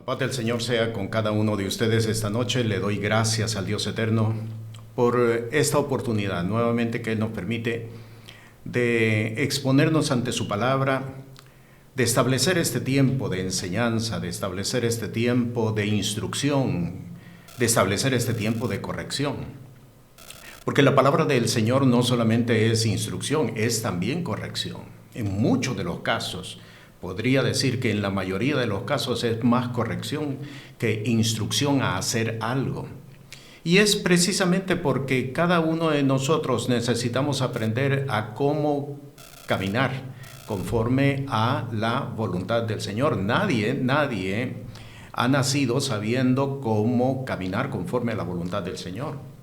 Paz del Señor sea con cada uno de ustedes esta noche. Le doy gracias al Dios eterno por esta oportunidad nuevamente que Él nos permite de exponernos ante su palabra, de establecer este tiempo de enseñanza, de establecer este tiempo de instrucción, de establecer este tiempo de corrección. Porque la palabra del Señor no solamente es instrucción, es también corrección. En muchos de los casos, podría decir que en la mayoría de los casos es más corrección que instrucción a hacer algo. Y es precisamente porque cada uno de nosotros necesitamos aprender a cómo caminar conforme a la voluntad del Señor. Nadie ha nacido sabiendo cómo caminar conforme a la voluntad del Señor.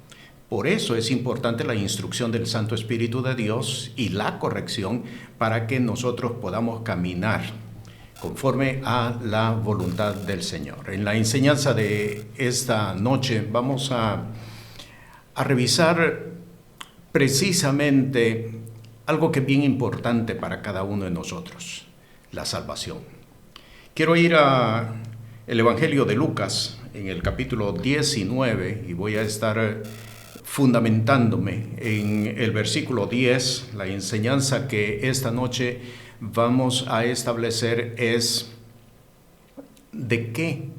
Por eso es importante la instrucción del Santo Espíritu de Dios y la corrección para que nosotros podamos caminar conforme a la voluntad del Señor. En la enseñanza de esta noche vamos a revisar precisamente algo que es bien importante para cada uno de nosotros, la salvación. Quiero ir al Evangelio de Lucas en el capítulo 19 y voy a estar fundamentándome en el versículo 10. La enseñanza que esta noche vamos a establecer es de qué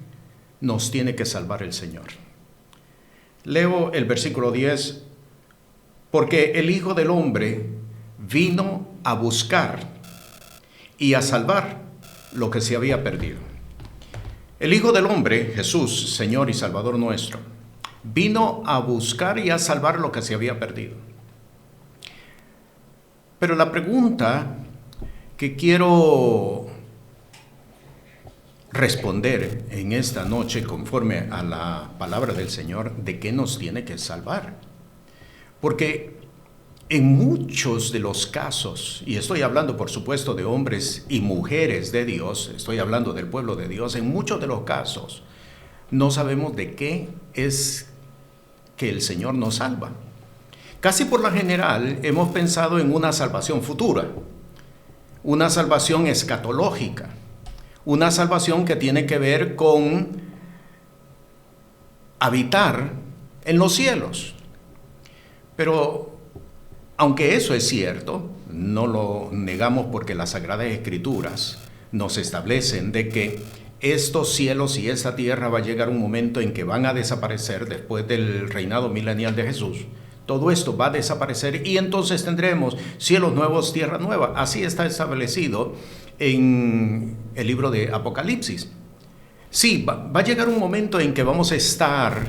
nos tiene que salvar el Señor. Leo el versículo 10. Porque el Hijo del Hombre vino a buscar y a salvar lo que se había perdido. El Hijo del Hombre, Jesús, Señor y Salvador nuestro, vino a buscar y a salvar lo que se había perdido. Pero la pregunta que quiero responder en esta noche conforme a la palabra del Señor, ¿de qué nos tiene que salvar? Porque en muchos de los casos, y estoy hablando por supuesto de hombres y mujeres de Dios, estoy hablando del pueblo de Dios, en muchos de los casos no sabemos de qué es que el Señor nos salva. Casi por lo general hemos pensado en una salvación futura, una salvación escatológica, una salvación que tiene que ver con habitar en los cielos. Pero aunque eso es cierto, no lo negamos porque las Sagradas Escrituras nos establecen de que estos cielos y esta tierra va a llegar un momento en que van a desaparecer después del reinado milenial de Jesús. Todo esto va a desaparecer y entonces tendremos cielos nuevos, tierra nueva. Así está establecido en el libro de Apocalipsis. Sí, va a llegar un momento en que vamos a estar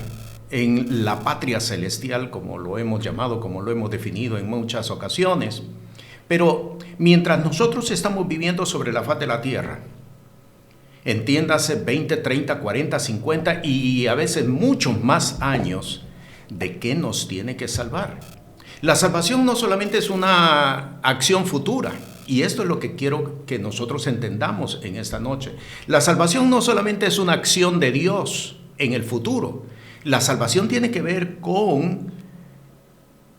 en la patria celestial, como lo hemos llamado, como lo hemos definido en muchas ocasiones. Pero mientras nosotros estamos viviendo sobre la faz de la tierra, entiéndase 20, 30, 40, 50 y a veces muchos más años, ¿de qué nos tiene que salvar? La salvación no solamente es una acción futura, y esto es lo que quiero que nosotros entendamos en esta noche. La salvación no solamente es una acción de Dios en el futuro. La salvación tiene que ver con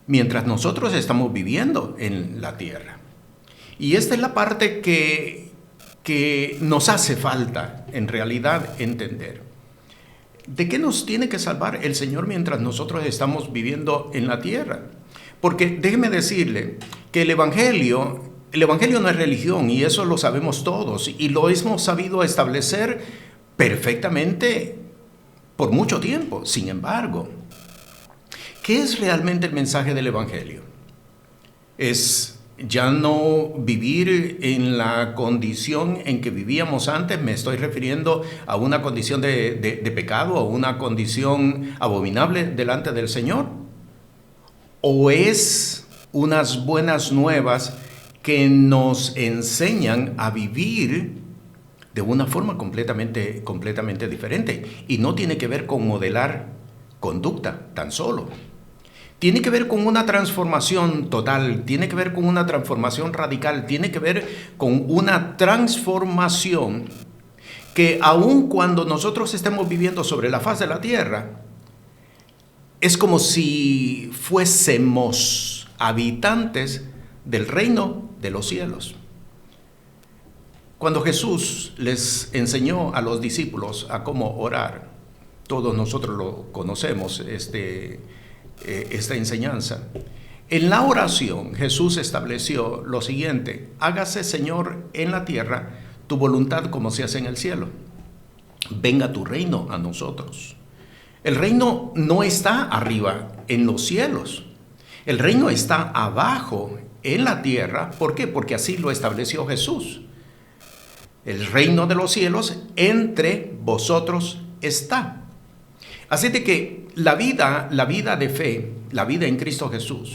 mientras nosotros estamos viviendo en la tierra. Y esta es la parte que nos hace falta en realidad entender. ¿De qué nos tiene que salvar el Señor mientras nosotros estamos viviendo en la tierra? Porque déjeme decirle que el Evangelio no es religión y eso lo sabemos todos y lo hemos sabido establecer perfectamente por mucho tiempo. Sin embargo, ¿qué es realmente el mensaje del Evangelio? Es ya no vivir en la condición en que vivíamos antes. Me estoy refiriendo a una condición de pecado, a una condición abominable delante del Señor. ¿O es unas buenas nuevas que nos enseñan a vivir de una forma completamente diferente? Y no tiene que ver con modelar conducta tan solo. Tiene que ver con una transformación total, tiene que ver con una transformación radical, tiene que ver con una transformación que aun cuando nosotros estemos viviendo sobre la faz de la tierra, es como si fuésemos habitantes del reino de los cielos. Cuando Jesús les enseñó a los discípulos a cómo orar, todos nosotros lo conocemos, esta enseñanza. En la oración Jesús estableció lo siguiente: hágase, Señor, en la tierra tu voluntad como se hace en el cielo. Venga tu reino a nosotros. El reino no está arriba en los cielos. El reino está abajo en la tierra. ¿Por qué? Porque así lo estableció Jesús. El reino de los cielos entre vosotros está. Así de que la vida de fe, la vida en Cristo Jesús,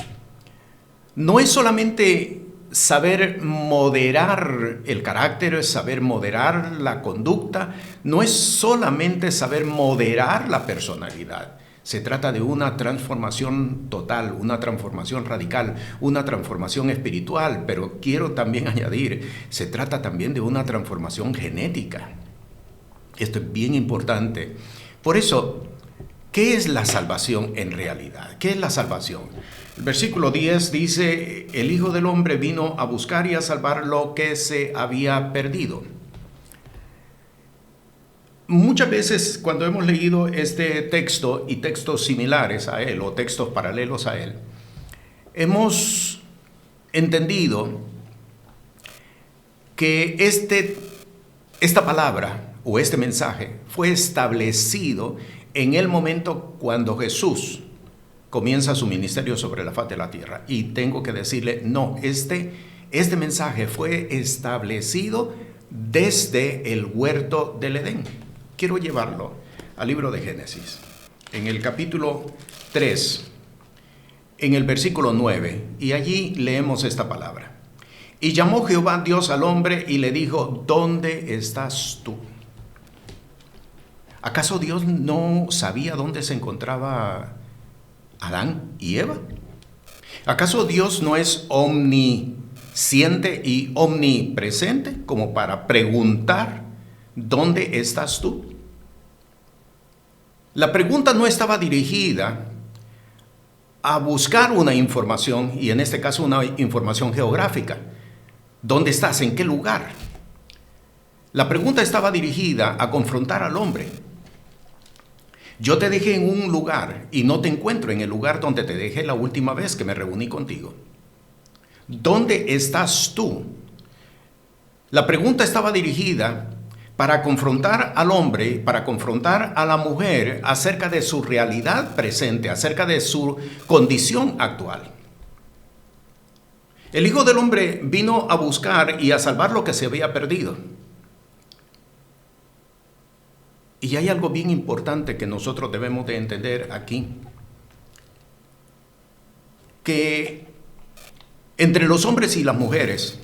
no es solamente saber moderar el carácter, saber moderar la conducta, no es solamente saber moderar la personalidad. Se trata de una transformación total, una transformación radical, una transformación espiritual, pero quiero también añadir, se trata también de una transformación genética. Esto es bien importante. Por eso, ¿qué es la salvación en realidad? ¿Qué es la salvación? El versículo 10 dice: el Hijo del Hombre vino a buscar y a salvar lo que se había perdido. Muchas veces cuando hemos leído este texto y textos similares a él o textos paralelos a él, hemos entendido que esta palabra o este mensaje fue establecido en el momento cuando Jesús comienza su ministerio sobre la faz de la tierra. Y tengo que decirle, no, este mensaje fue establecido desde el huerto del Edén. Quiero llevarlo al libro de Génesis, en el capítulo 3, en el versículo 9, y allí leemos esta palabra. Y llamó Jehová Dios al hombre y le dijo: ¿dónde estás tú? ¿Acaso Dios no sabía dónde se encontraba Adán y Eva? ¿Acaso Dios no es omnisciente y omnipresente como para preguntar: ¿dónde estás tú? La pregunta no estaba dirigida a buscar una información, y en este caso una información geográfica. ¿Dónde estás? ¿En qué lugar? La pregunta estaba dirigida a confrontar al hombre. Yo te dejé en un lugar y no te encuentro en el lugar donde te dejé la última vez que me reuní contigo. ¿Dónde estás tú? La pregunta estaba dirigida para confrontar al hombre, para confrontar a la mujer acerca de su realidad presente, acerca de su condición actual. El Hijo del Hombre vino a buscar y a salvar lo que se había perdido. Y hay algo bien importante que nosotros debemos de entender aquí, que entre los hombres y las mujeres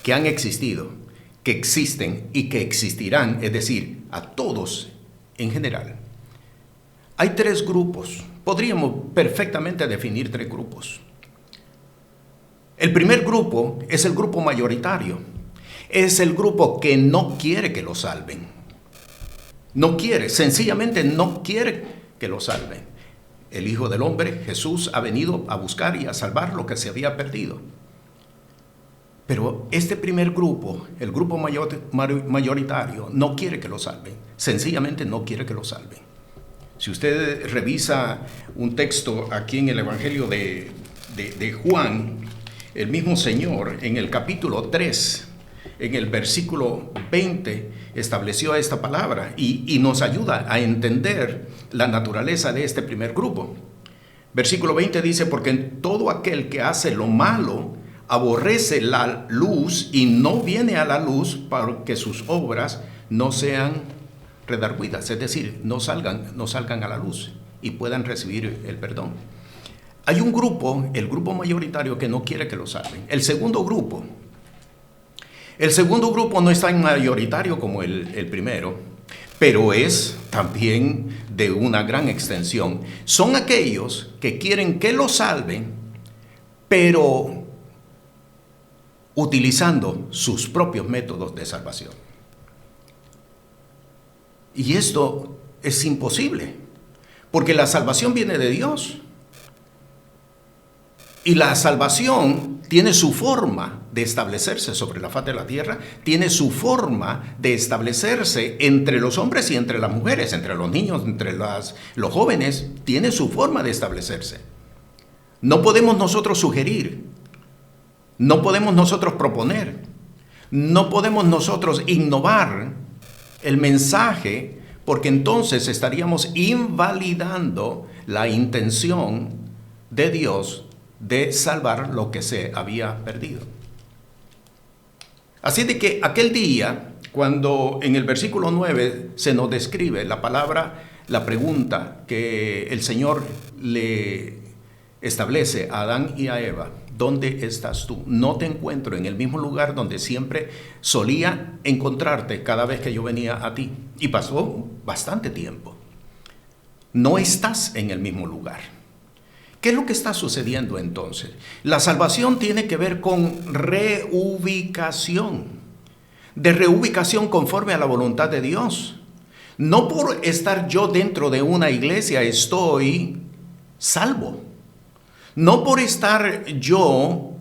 que han existido, que existen y que existirán, es decir, a todos en general, hay tres grupos. Podríamos perfectamente definir tres grupos. El primer grupo es el grupo mayoritario. Es el grupo que no quiere que lo salven. No quiere, sencillamente no quiere que lo salven. El Hijo del Hombre, Jesús, ha venido a buscar y a salvar lo que se había perdido. Pero este primer grupo, el grupo mayoritario, no quiere que lo salven. Sencillamente no quiere que lo salven. Si usted revisa un texto aquí en el Evangelio de Juan, el mismo Señor en el capítulo 3, en el versículo 20, estableció esta palabra y nos ayuda a entender la naturaleza de este primer grupo. Versículo 20 dice: porque todo aquel que hace lo malo aborrece la luz y no viene a la luz para que sus obras no sean redargüidas, es decir, no salgan a la luz y puedan recibir el perdón. Hay un grupo, el grupo mayoritario, que no quiere que lo salven. El segundo grupo no es tan mayoritario como el primero, pero es también de una gran extensión. Son aquellos que quieren que lo salven, pero utilizando sus propios métodos de salvación. Y esto es imposible, porque la salvación viene de Dios. Y la salvación tiene su forma de establecerse sobre la faz de la tierra, tiene su forma de establecerse entre los hombres y entre las mujeres, entre los niños, entre los jóvenes, tiene su forma de establecerse. No podemos nosotros sugerir, no podemos nosotros proponer, no podemos nosotros innovar el mensaje, porque entonces estaríamos invalidando la intención de Dios de salvar lo que se había perdido. Así de que aquel día, cuando en el versículo 9 se nos describe la pregunta que el Señor le establece a Adán y a Eva: ¿dónde estás tú? No te encuentro en el mismo lugar donde siempre solía encontrarte cada vez que yo venía a ti. Y pasó bastante tiempo. No estás en el mismo lugar. ¿Qué es lo que está sucediendo entonces? La salvación tiene que ver con reubicación, de reubicación conforme a la voluntad de Dios. No por estar yo dentro de una iglesia estoy salvo. No por estar yo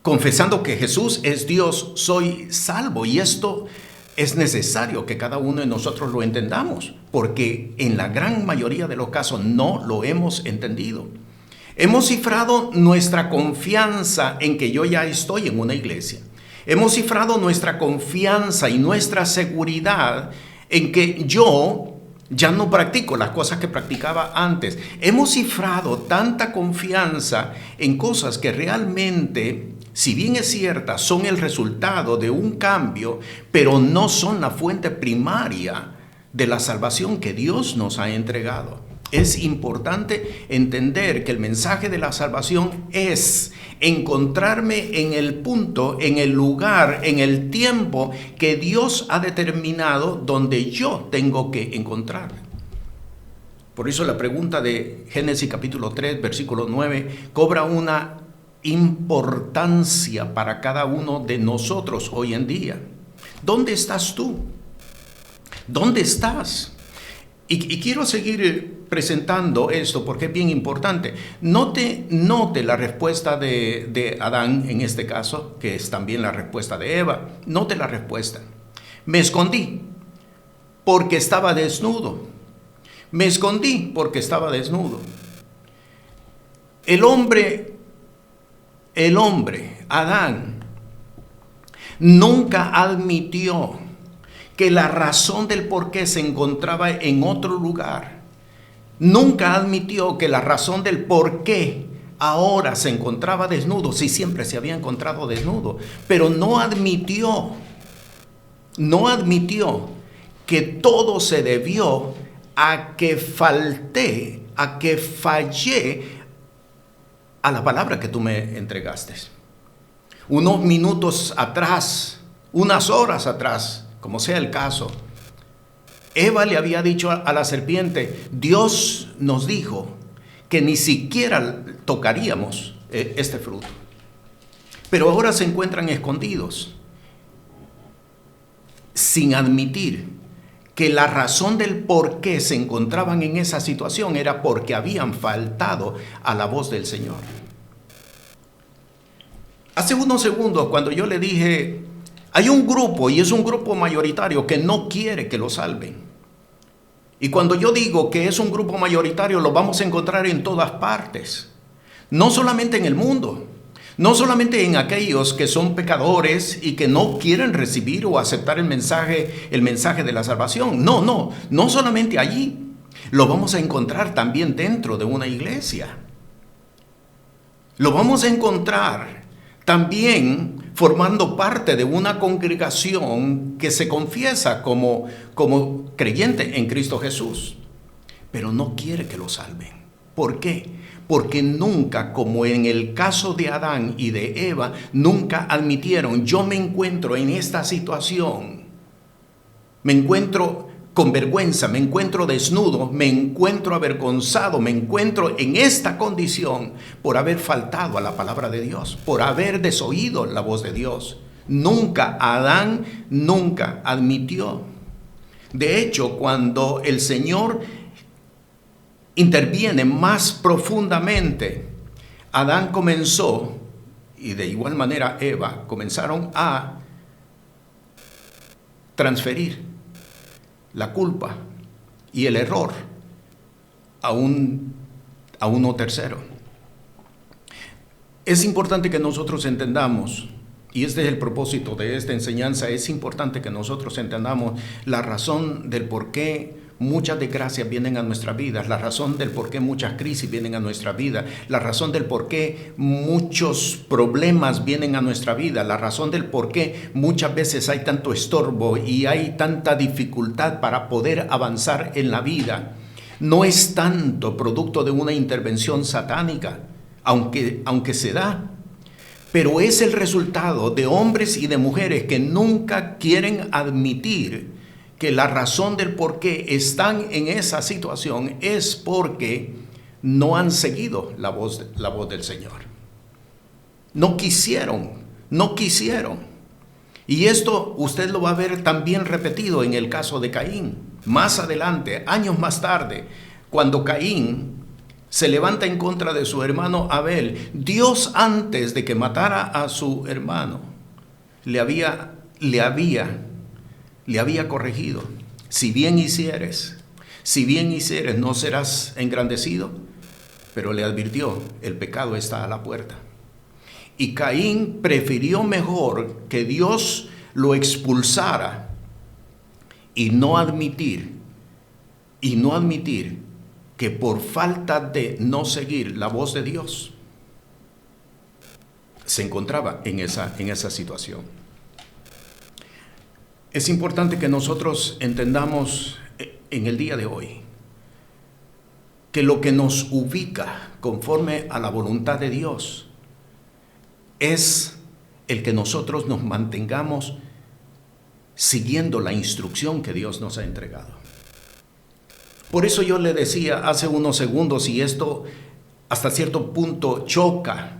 confesando que Jesús es Dios soy salvo. Y esto es necesario que cada uno de nosotros lo entendamos, porque en la gran mayoría de los casos no lo hemos entendido. Hemos cifrado nuestra confianza en que yo ya estoy en una iglesia. Hemos cifrado nuestra confianza y nuestra seguridad en que yo ya no practico las cosas que practicaba antes. Hemos cifrado tanta confianza en cosas que realmente, si bien es cierta, son el resultado de un cambio, pero no son la fuente primaria de la salvación que Dios nos ha entregado. Es importante entender que el mensaje de la salvación es encontrarme en el punto, en el lugar, en el tiempo que Dios ha determinado donde yo tengo que encontrarme. Por eso la pregunta de Génesis capítulo 3, versículo 9, cobra una importancia para cada uno de nosotros hoy en día. ¿Dónde estás tú? ¿Dónde estás? Y quiero seguir presentando esto porque es bien importante. Note la respuesta de Adán en este caso, que es también la respuesta de Eva. Note la respuesta. Me escondí porque estaba desnudo. Me escondí porque estaba desnudo. El hombre, Adán, nunca admitió que la razón del por qué se encontraba en otro lugar. Nunca admitió que la razón del por qué ahora se encontraba desnudo, si siempre se había encontrado desnudo, pero no admitió que todo se debió a que fallé a la palabra que tú me entregaste. Unos minutos atrás, unas horas atrás, como sea el caso, Eva le había dicho a la serpiente: Dios nos dijo que ni siquiera tocaríamos este fruto. Pero ahora se encuentran escondidos, sin admitir que la razón del por qué se encontraban en esa situación era porque habían faltado a la voz del Señor. Hace unos segundos, cuando yo le dije, hay un grupo, y es un grupo mayoritario, que no quiere que lo salven. Y cuando yo digo que es un grupo mayoritario, lo vamos a encontrar en todas partes. No solamente en el mundo, no solamente en aquellos que son pecadores y que no quieren recibir o aceptar el mensaje de la salvación. No solamente allí. Lo vamos a encontrar también dentro de una iglesia. Lo vamos a encontrar también formando parte de una congregación que se confiesa como creyente en Cristo Jesús, pero no quiere que lo salven. ¿Por qué? Porque nunca, como en el caso de Adán y de Eva, nunca admitieron: yo me encuentro en esta situación, me encuentro con vergüenza, me encuentro desnudo, me encuentro avergonzado, me encuentro en esta condición por haber faltado a la palabra de Dios, por haber desoído la voz de Dios. Adán nunca admitió. De hecho, cuando el Señor interviene más profundamente Adán comenzó, y de igual manera Eva, comenzaron a transferir la culpa y el error a uno tercero. Es importante que nosotros entendamos, y este es el propósito de esta enseñanza, es importante que nosotros entendamos la razón del por qué muchas desgracias vienen a nuestra vida, la razón del por qué muchas crisis vienen a nuestra vida, la razón del por qué muchos problemas vienen a nuestra vida, la razón del por qué muchas veces hay tanto estorbo y hay tanta dificultad para poder avanzar en la vida. No es tanto producto de una intervención satánica, aunque se da, pero es el resultado de hombres y de mujeres que nunca quieren admitir que la razón del por qué están en esa situación es porque no han seguido la voz del Señor. No quisieron. Y esto usted lo va a ver también repetido en el caso de Caín. Más adelante, años más tarde, cuando Caín se levanta en contra de su hermano Abel, Dios, antes de que matara a su hermano, le había corregido. Si bien hicieres, no serás engrandecido. Pero le advirtió, el pecado está a la puerta. Y Caín prefirió mejor que Dios lo expulsara y no admitir que por falta de no seguir la voz de Dios se encontraba en esa situación. Es importante que nosotros entendamos en el día de hoy que lo que nos ubica conforme a la voluntad de Dios es el que nosotros nos mantengamos siguiendo la instrucción que Dios nos ha entregado. Por eso yo le decía hace unos segundos, y esto hasta cierto punto choca,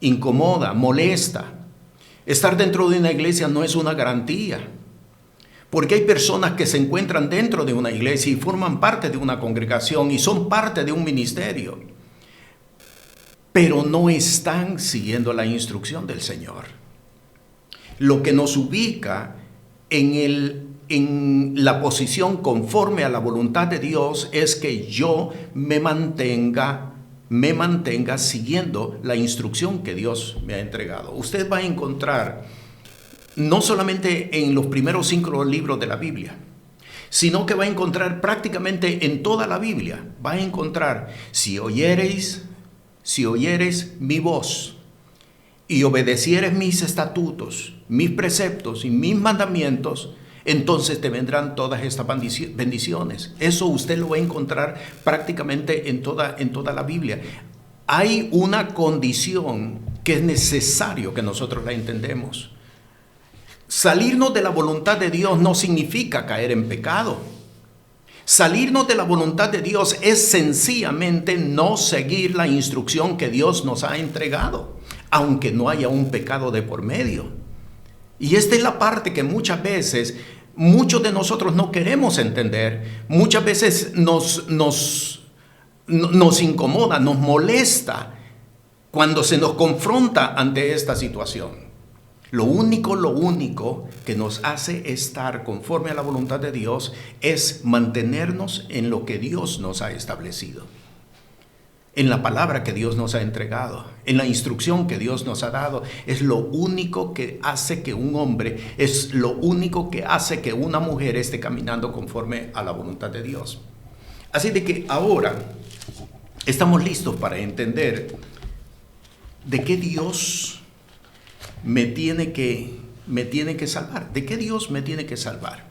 incomoda, molesta. Estar dentro de una iglesia no es una garantía, porque hay personas que se encuentran dentro de una iglesia y forman parte de una congregación y son parte de un ministerio, pero no están siguiendo la instrucción del Señor. Lo que nos ubica en la posición conforme a la voluntad de Dios es que yo me mantenga siguiendo la instrucción que Dios me ha entregado. Usted va a encontrar, no solamente en los primeros 5 libros de la Biblia, sino que va a encontrar prácticamente en toda la Biblia, va a encontrar, si oyereis mi voz y obedecieres mis estatutos, mis preceptos y mis mandamientos, entonces te vendrán todas estas bendiciones. Eso usted lo va a encontrar prácticamente en toda la Biblia. Hay una condición que es necesario que nosotros la entendemos. Salirnos de la voluntad de Dios no significa caer en pecado. Salirnos de la voluntad de Dios es sencillamente no seguir la instrucción que Dios nos ha entregado, aunque no haya un pecado de por medio. Y esta es la parte que muchas veces muchos de nosotros no queremos entender. Muchas veces nos incomoda, nos molesta cuando se nos confronta ante esta situación. Lo único que nos hace estar conforme a la voluntad de Dios es mantenernos en lo que Dios nos ha establecido, en la palabra que Dios nos ha entregado, en la instrucción que Dios nos ha dado. Es lo único que hace que un hombre, es lo único que hace que una mujer esté caminando conforme a la voluntad de Dios. Así de que ahora estamos listos para entender de qué Dios me tiene que salvar, de qué Dios me tiene que salvar.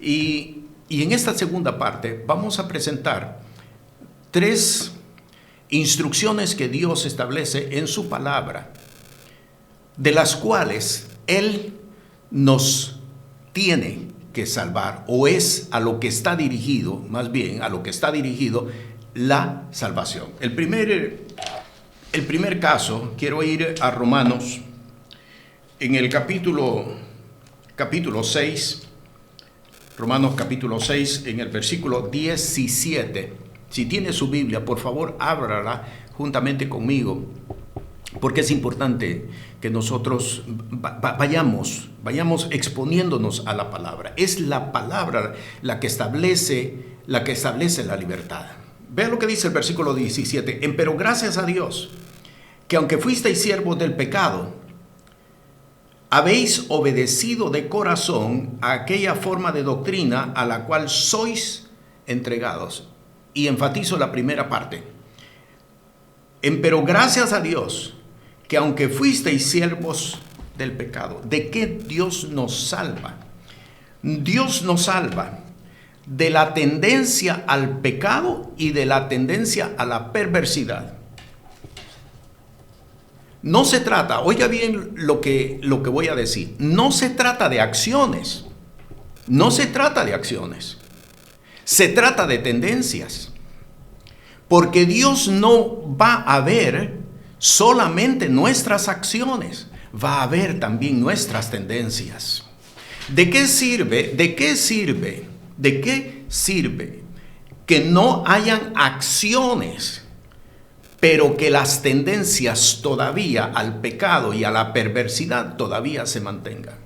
Y en esta segunda parte vamos a presentar 3 instrucciones que Dios establece en su palabra, de las cuales Él nos tiene que salvar, o es a lo que está dirigido, más bien a lo que está dirigido la salvación. El primer caso, quiero ir a Romanos, en el capítulo 6, Romanos capítulo 6, en el versículo 17. Si tiene su Biblia, por favor, ábrala juntamente conmigo. porque es importante que nosotros vayamos exponiéndonos a la palabra. Es la palabra la que establece la libertad. Vea lo que dice el versículo 17. Pero gracias a Dios, que aunque fuisteis siervos del pecado, habéis obedecido de corazón a aquella forma de doctrina a la cual sois entregados. Y enfatizo la primera parte. Pero gracias a Dios, que aunque fuisteis siervos del pecado, ¿de qué Dios nos salva? Dios nos salva de la tendencia al pecado y de la tendencia a la perversidad. No se trata, oiga bien lo que voy a decir, no se trata de acciones, no se trata de acciones, se trata de tendencias. Porque Dios no va a ver solamente nuestras acciones, va a ver también nuestras tendencias. ¿De qué sirve? ¿De qué sirve? ¿De qué sirve que no hayan acciones, pero que las tendencias todavía al pecado y a la perversidad todavía se mantengan?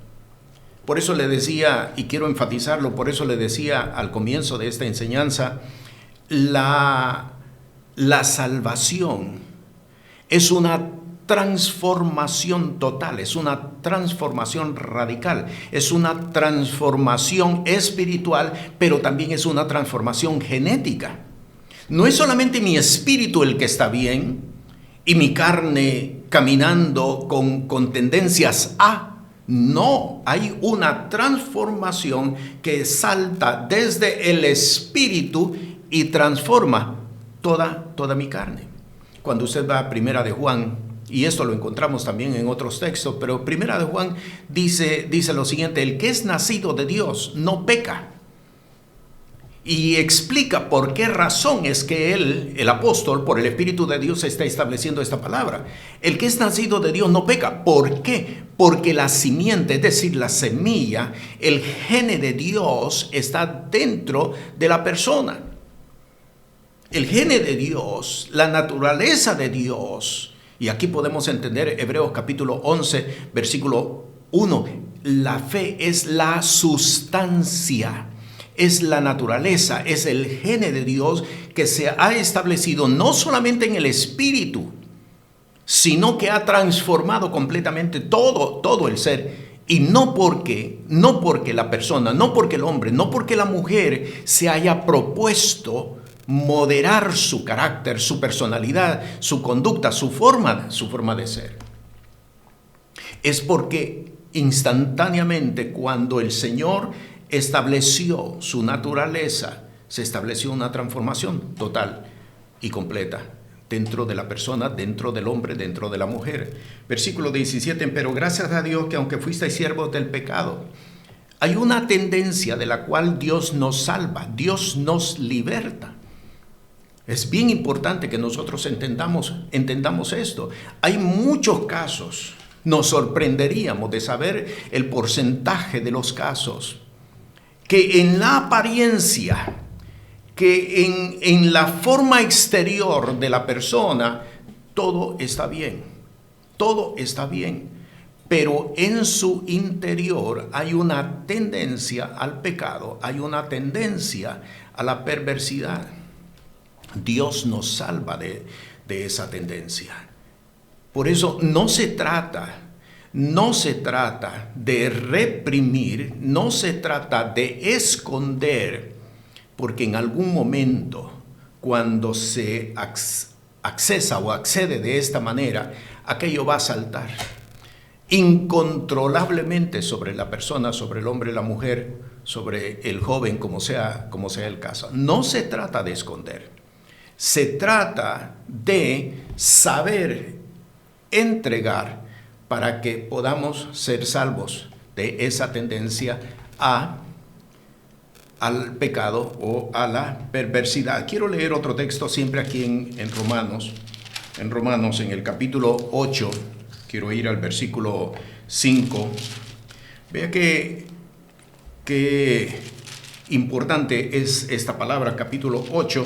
Por eso le decía, y quiero enfatizarlo, por eso le decía al comienzo de esta enseñanza, la salvación es una transformación total, es una transformación radical, es una transformación espiritual, pero también es una transformación genética. No es solamente mi espíritu el que está bien y mi carne caminando con tendencias a. No, hay una transformación que salta desde el espíritu y transforma toda mi carne. Cuando usted va a Primera de Juan, y esto lo encontramos también en otros textos, pero Primera de Juan dice lo siguiente: el que es nacido de Dios no peca. Y explica por qué razón es que él, el apóstol, por el Espíritu de Dios, está estableciendo esta palabra. El que es nacido de Dios no peca. ¿Por qué? Porque la simiente, es decir, la semilla, el gene de Dios está dentro de la persona. El gene de Dios, la naturaleza de Dios. Y aquí podemos entender Hebreos capítulo 11, versículo 1. La fe es la sustancia, es la naturaleza, es el gene de Dios que se ha establecido no solamente en el espíritu, sino que ha transformado completamente todo el ser. Y no porque la persona, no porque el hombre, no porque la mujer se haya propuesto moderar su carácter, su personalidad, su conducta, su forma de ser. Es porque instantáneamente, cuando el Señor estableció su naturaleza, se estableció una transformación total y completa dentro de la persona, dentro del hombre, dentro de la mujer. Versículo 17, pero gracias a Dios que aunque fuisteis siervos del pecado, hay una tendencia de la cual Dios nos salva, Dios nos liberta. Es bien importante que nosotros entendamos esto. Hay muchos casos, nos sorprenderíamos de saber el porcentaje de los casos que en la apariencia, que en la forma exterior de la persona, todo está bien, pero en su interior hay una tendencia al pecado, hay una tendencia a la perversidad. Dios nos salva de esa tendencia. Por eso no se trata de reprimir, no se trata de esconder, porque en algún momento, cuando se accesa o accede de esta manera, aquello va a saltar incontrolablemente sobre la persona, sobre el hombre, la mujer, sobre el joven, como sea el caso. No se trata de esconder. Se trata de saber entregar para que podamos ser salvos de esa tendencia al pecado o a la perversidad. Quiero leer otro texto siempre aquí en Romanos, en el capítulo 8, quiero ir al versículo 5. Vea qué importante es esta palabra, capítulo 8.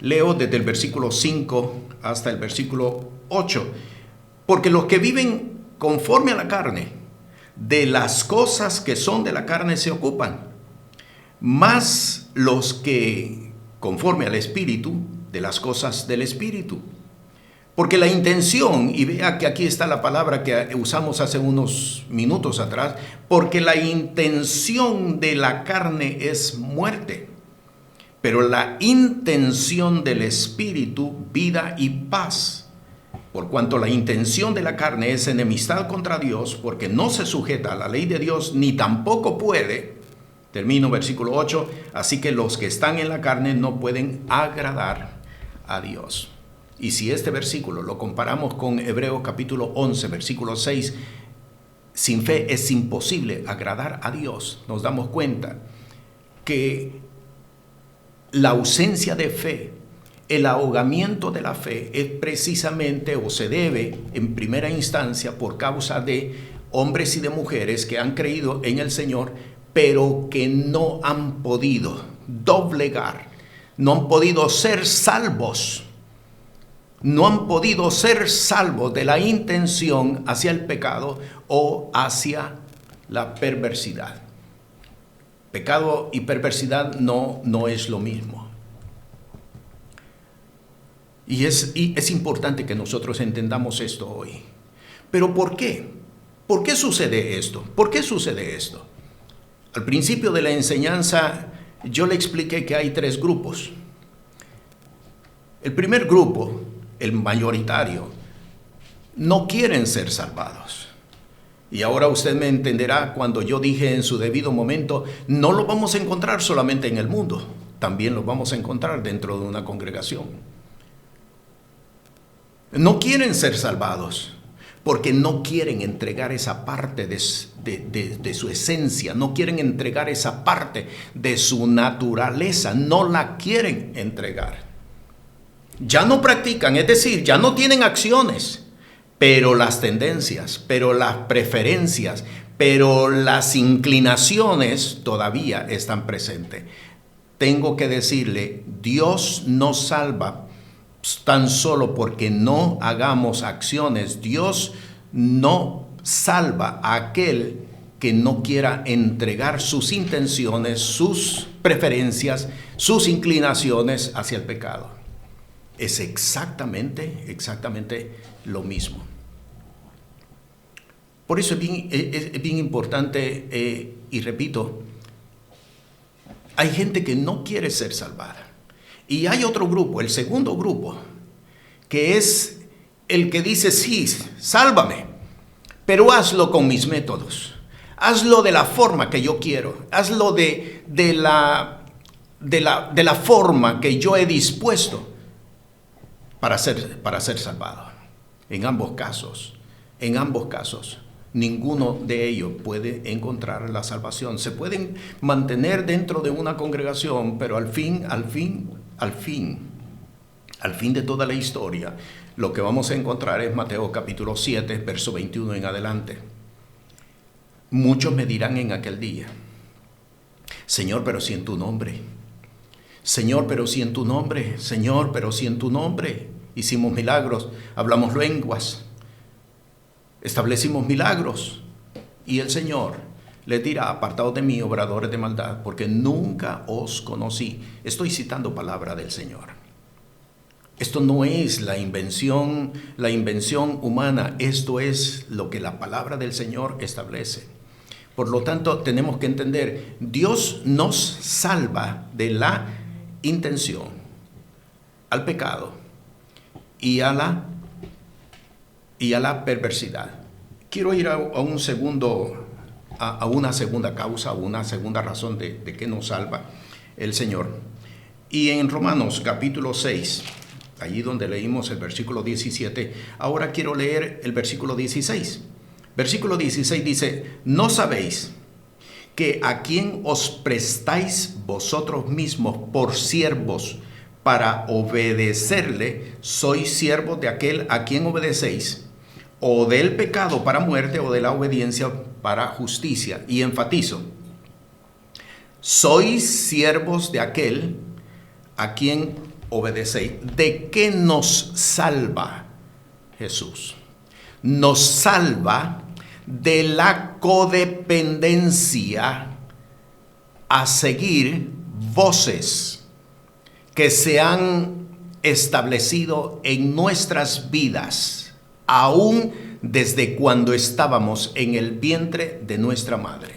Leo desde el versículo 5 hasta el versículo 8. Porque los que viven conforme a la carne, de las cosas que son de la carne se ocupan, más los que conforme al Espíritu, de las cosas del Espíritu. Porque la intención, y vea que aquí está la palabra que usamos hace unos minutos atrás, porque la intención de la carne es muerte, pero la intención del Espíritu, vida y paz. Por cuanto la intención de la carne es enemistad contra Dios, porque no se sujeta a la ley de Dios, ni tampoco puede, termino versículo 8, así que los que están en la carne no pueden agradar a Dios. Y si este versículo lo comparamos con Hebreos capítulo 11, versículo 6, sin fe es imposible agradar a Dios, nos damos cuenta que la ausencia de fe, el ahogamiento de la fe es precisamente o se debe en primera instancia por causa de hombres y de mujeres que han creído en el Señor, pero que no han podido doblegar, no han podido ser salvos. No han podido ser salvos de la intención hacia el pecado o hacia la perversidad. Pecado y perversidad no es lo mismo. Y es importante que nosotros entendamos esto hoy. ¿Pero por qué? ¿Por qué sucede esto? ¿Por qué sucede esto? Al principio de la enseñanza yo le expliqué que hay tres grupos. El primer grupo, el mayoritario, no quieren ser salvados. Y ahora usted me entenderá cuando yo dije en su debido momento, no lo vamos a encontrar solamente en el mundo, también lo vamos a encontrar dentro de una congregación. No quieren ser salvados porque no quieren entregar esa parte de su esencia, no quieren entregar esa parte de su naturaleza, no la quieren entregar. Ya no practican, es decir, ya no tienen acciones, pero las tendencias, pero las preferencias, pero las inclinaciones todavía están presentes. Tengo que decirle, Dios no salva tan solo porque no hagamos acciones. Dios no salva a aquel que no quiera entregar sus intenciones, sus preferencias, sus inclinaciones hacia el pecado. Es exactamente lo mismo. Por eso es bien importante, y repito, hay gente que no quiere ser salvada. Y hay otro grupo, el segundo grupo, que es el que dice, sí, sálvame, pero hazlo con mis métodos. Hazlo de la forma que yo quiero. Hazlo de la forma que yo he dispuesto para ser salvado. En ambos casos, ninguno de ellos puede encontrar la salvación. Se pueden mantener dentro de una congregación, pero al fin de toda la historia, lo que vamos a encontrar es Mateo capítulo 7, verso 21 en adelante. Muchos me dirán en aquel día, Señor, pero si en tu nombre, Señor, pero si en tu nombre, Señor, pero si en tu nombre hicimos milagros, hablamos lenguas, establecimos milagros. Y el Señor les dirá, apartados de mí, obradores de maldad, porque nunca os conocí. Estoy citando palabra del Señor. Esto no es la invención humana, esto es lo que la palabra del Señor establece. Por lo tanto, tenemos que entender, Dios nos salva de la intención, al pecado y a la perversidad. Quiero ir a una segunda causa, a una segunda razón de que nos salva el Señor. Y en Romanos capítulo 6, allí donde leímos el versículo 17, ahora quiero leer el versículo 16. Versículo 16 dice, ¿no sabéis que a quien os prestáis vosotros mismos por siervos para obedecerle, sois siervos de aquel a quien obedecéis, o del pecado para muerte, o de la obediencia para justicia? Y enfatizo, sois siervos de aquel a quien obedecéis. ¿De qué nos salva Jesús? Nos salva de la codependencia a seguir voces que se han establecido en nuestras vidas, aún desde cuando estábamos en el vientre de nuestra madre.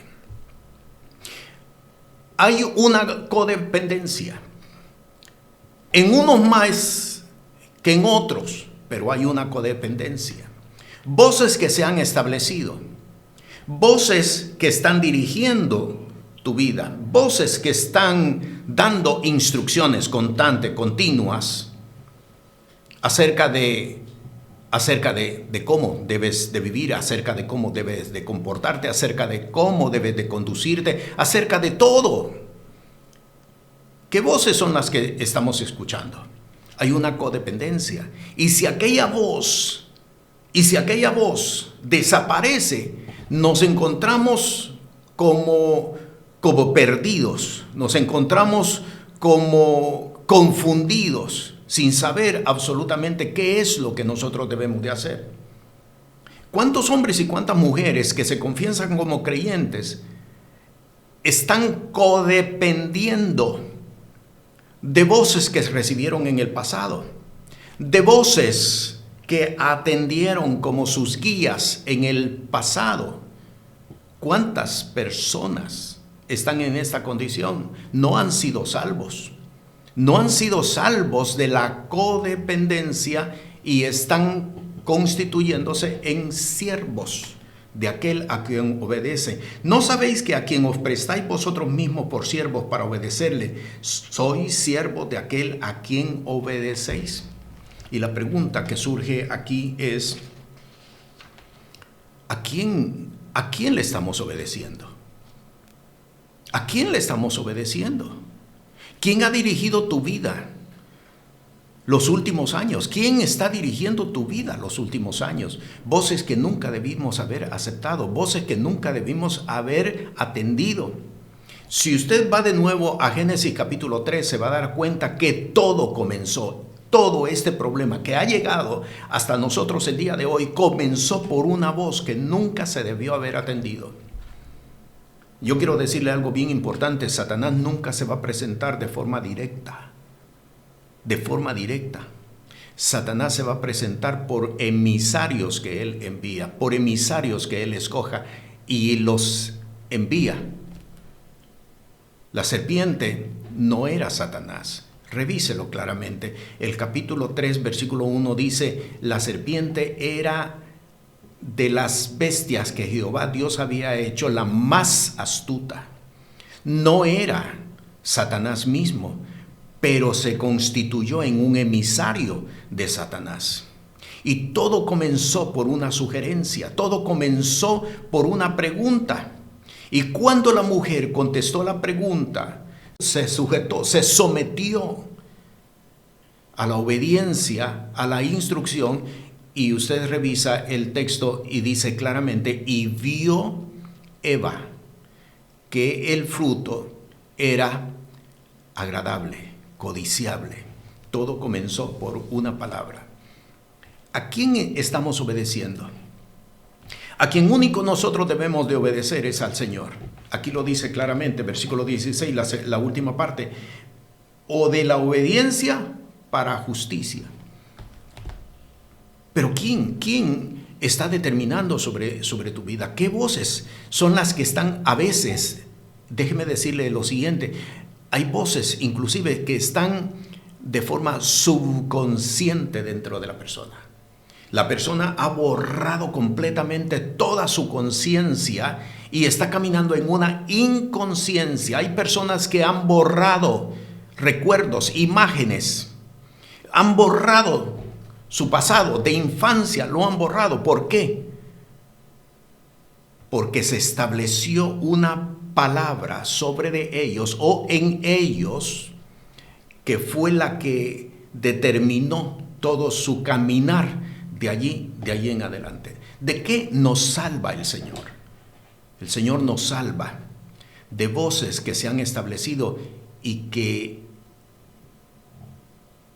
Hay una codependencia, en unos más que en otros, pero hay una codependencia. Voces que se han establecido, voces que están dirigiendo tu vida, voces que están dando instrucciones constantes, continuas, acerca de cómo debes de vivir, acerca de cómo debes de comportarte, acerca de cómo debes de conducirte, acerca de todo. ¿Qué voces son las que estamos escuchando? Hay una codependencia. Y si aquella voz desaparece, nos encontramos como perdidos, nos encontramos como confundidos, sin saber absolutamente qué es lo que nosotros debemos de hacer. ¿Cuántos hombres y cuántas mujeres que se confiesan como creyentes están codependiendo de voces que recibieron en el pasado, de voces que atendieron como sus guías en el pasado? ¿Cuántas personas están en esta condición? No han sido salvos. No han sido salvos de la codependencia y están constituyéndose en siervos de aquel a quien obedece. ¿No sabéis que a quien os prestáis vosotros mismos por siervos para obedecerle, sois siervos de aquel a quien obedecéis? Y la pregunta que surge aquí es, ¿a quién le estamos obedeciendo? ¿A quién le estamos obedeciendo? ¿Quién ha dirigido tu vida los últimos años? ¿Quién está dirigiendo tu vida los últimos años? Voces que nunca debimos haber aceptado, voces que nunca debimos haber atendido. Si usted va de nuevo a Génesis capítulo 3, se va a dar cuenta que todo comenzó. Todo este problema que ha llegado hasta nosotros el día de hoy comenzó por una voz que nunca se debió haber atendido. Yo quiero decirle algo bien importante: Satanás nunca se va a presentar de forma directa. Satanás se va a presentar por emisarios que él envía, por emisarios que él escoja y los envía. La serpiente no era Satanás. Revíselo claramente. El capítulo 3, versículo 1 dice: la serpiente era de las bestias que Jehová Dios había hecho la más astuta. No era Satanás mismo, pero se constituyó en un emisario de Satanás. Y todo comenzó por una sugerencia, todo comenzó por una pregunta. Y cuando la mujer contestó la pregunta, se sujetó, se sometió a la obediencia, a la instrucción. Y usted revisa el texto y dice claramente: y vio Eva que el fruto era agradable, codiciable. Todo comenzó por una palabra. ¿A quién estamos obedeciendo? A quien único nosotros debemos de obedecer es al Señor. Aquí lo dice claramente, versículo 16, la última parte: o de la obediencia para justicia. Pero ¿quién está determinando sobre tu vida? ¿Qué voces son las que están a veces? Déjeme decirle lo siguiente: hay voces inclusive que están de forma subconsciente dentro de la persona. La persona ha borrado completamente toda su conciencia y está caminando en una inconsciencia. Hay personas que han borrado recuerdos, imágenes, han borrado su pasado de infancia, lo han borrado. ¿Por qué? Porque se estableció una palabra sobre de ellos o en ellos que fue la que determinó todo su caminar de allí en adelante. ¿De qué nos salva el Señor? El Señor nos salva de voces que se han establecido y que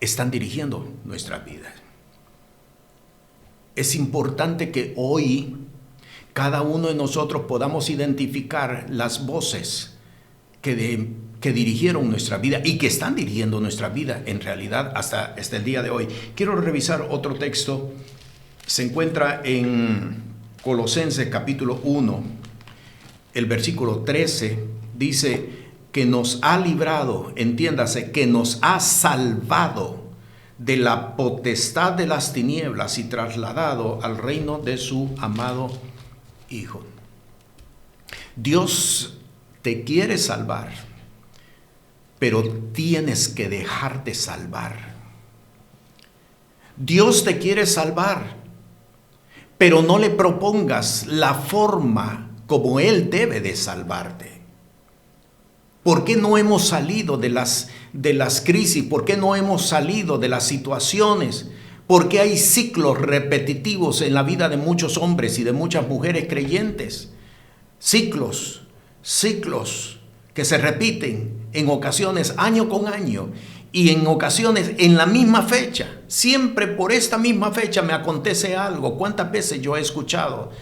están dirigiendo nuestras vidas. Es importante que hoy cada uno de nosotros podamos identificar las voces que dirigieron nuestra vida y que están dirigiendo nuestra vida en realidad hasta el día de hoy. Quiero revisar otro texto. Se encuentra en Colosenses capítulo 1, el versículo 13. Dice que nos ha librado, entiéndase, que nos ha salvado de la potestad de las tinieblas y trasladado al reino de su amado Hijo. Dios te quiere salvar, pero tienes que dejarte salvar. Dios te quiere salvar, pero no le propongas la forma como Él debe de salvarte. ¿Por qué no hemos salido de las crisis? ¿Por qué no hemos salido de las situaciones? ¿Por qué hay ciclos repetitivos en la vida de muchos hombres y de muchas mujeres creyentes? Ciclos que se repiten en ocasiones año con año y en ocasiones en la misma fecha. Siempre por esta misma fecha me acontece algo. ¿Cuántas veces yo he escuchado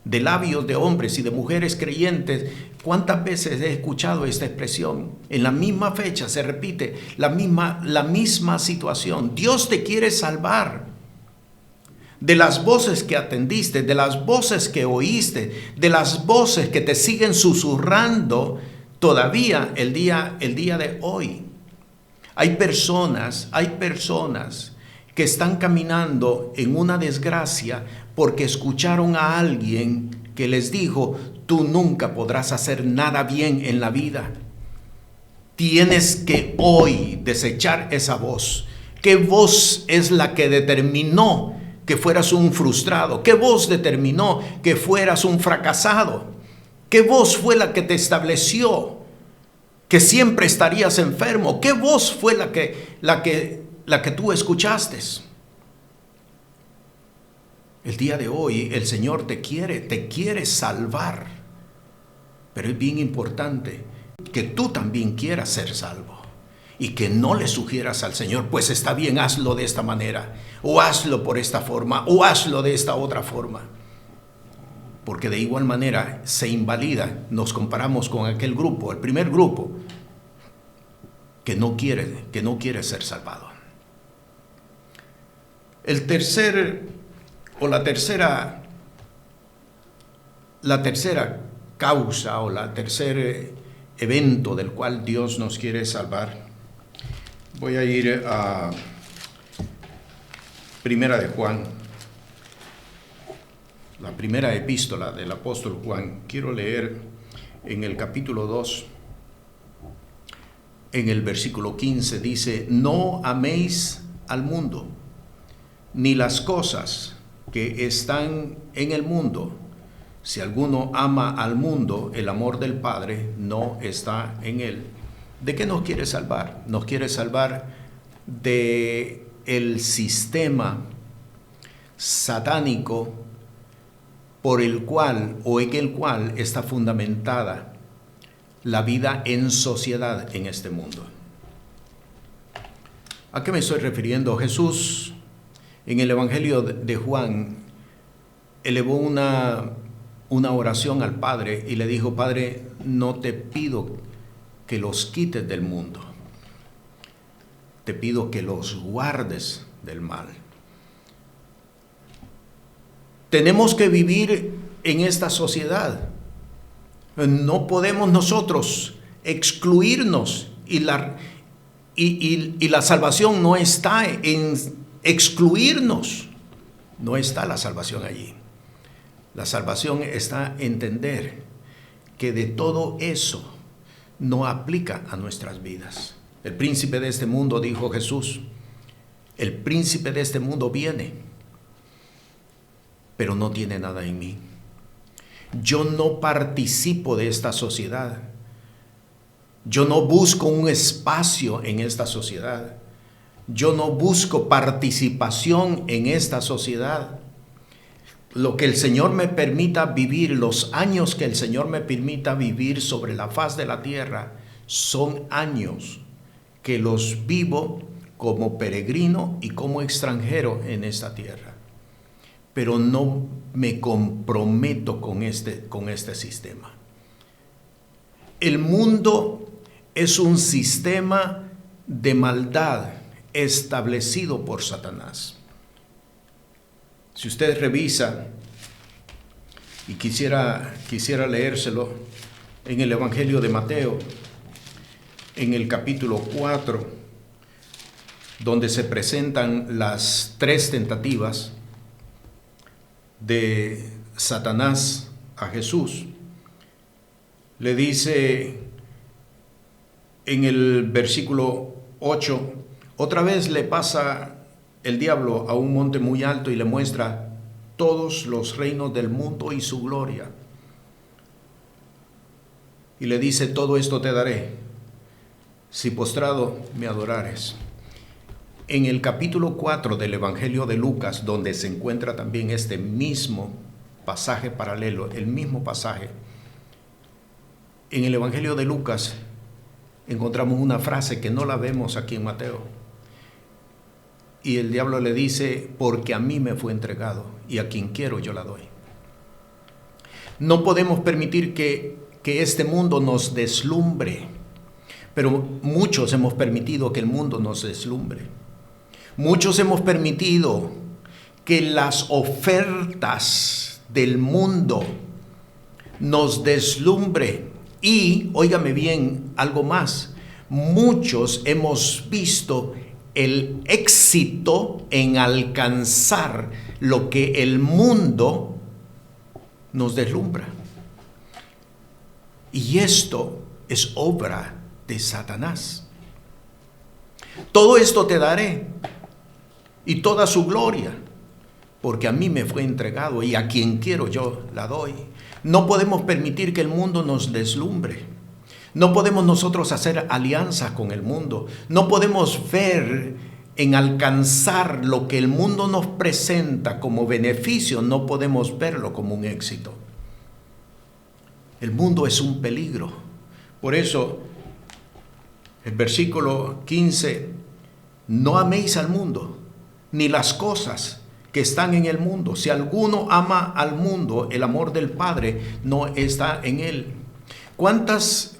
de labios de hombres y de mujeres creyentes? ¿Cuántas veces he escuchado esta expresión? En la misma fecha se repite la misma situación. Dios te quiere salvar de las voces que atendiste, de las voces que oíste, de las voces que te siguen susurrando todavía el día de hoy. Hay personas que están caminando en una desgracia porque escucharon a alguien que les dijo: tú nunca podrás hacer nada bien en la vida. Tienes que hoy desechar esa voz. ¿Qué voz es la que determinó que fueras un frustrado? ¿Qué voz determinó que fueras un fracasado? ¿Qué voz fue la que te estableció que siempre estarías enfermo? ¿Qué voz fue la que tú escuchaste? El día de hoy el Señor te quiere salvar, pero es bien importante que tú también quieras ser salvo y que no le sugieras al Señor: pues está bien, hazlo de esta manera, o hazlo por esta forma, o hazlo de esta otra forma. Porque de igual manera se invalida, nos comparamos con aquel grupo, el primer grupo, que no quiere ser salvado. La tercera causa o la tercer evento del cual Dios nos quiere salvar. Voy a ir a Primera de Juan, la primera epístola del apóstol Juan. Quiero leer en el capítulo 2, en el versículo 15, dice: no améis al mundo, ni las cosas que están en el mundo. Si alguno ama al mundo, el amor del Padre no está en él. ¿De qué nos quiere salvar? Nos quiere salvar de el sistema satánico por el cual o en el cual está fundamentada la vida en sociedad en este mundo. ¿A qué me estoy refiriendo? Jesús en el Evangelio de Juan elevó una oración al Padre y le dijo: Padre, no te pido que los quites del mundo, te pido que los guardes del mal. Tenemos que vivir en esta sociedad. No podemos nosotros excluirnos y la salvación no está en excluirnos. No está la salvación allí. La salvación está en entender que de todo eso no aplica a nuestras vidas. El príncipe de este mundo, dijo Jesús, el príncipe de este mundo viene, pero no tiene nada en mí. Yo no participo de esta sociedad. Yo no busco un espacio en esta sociedad. Yo no busco participación en esta sociedad. Lo que el Señor me permita vivir, los años que el Señor me permita vivir sobre la faz de la tierra, son años que los vivo como peregrino y como extranjero en esta tierra. Pero no me comprometo con este sistema. El mundo es un sistema de maldad establecido por Satanás. Si usted revisa, y quisiera leérselo en el Evangelio de Mateo, en el capítulo 4, donde se presentan las 3 tentativas de Satanás a Jesús. Le dice en el versículo 8, otra vez le pasa el diablo a un monte muy alto y le muestra todos los reinos del mundo y su gloria. Y le dice, todo esto te daré, si postrado me adorares. En el capítulo 4 del Evangelio de Lucas, donde se encuentra también este mismo pasaje paralelo, el mismo pasaje, en el Evangelio de Lucas encontramos una frase que no la vemos aquí en Mateo. Y el diablo le dice, porque a mí me fue entregado y a quien quiero yo la doy. No podemos permitir que este mundo nos deslumbre, pero muchos hemos permitido que el mundo nos deslumbre. Muchos hemos permitido que las ofertas del mundo nos deslumbre. Y, óigame bien, algo más, muchos hemos visto el éxito en alcanzar lo que el mundo nos deslumbra. Y esto es obra de Satanás. Todo esto te daré y toda su gloria, porque a mí me fue entregado y a quien quiero yo la doy. No podemos permitir que el mundo nos deslumbre. No podemos nosotros hacer alianzas con el mundo. No podemos ver en alcanzar lo que el mundo nos presenta como beneficio, no podemos verlo como un éxito. El mundo es un peligro. Por eso, el versículo 15, no améis al mundo, ni las cosas que están en el mundo. Si alguno ama al mundo, el amor del Padre no está en él. ¿Cuántas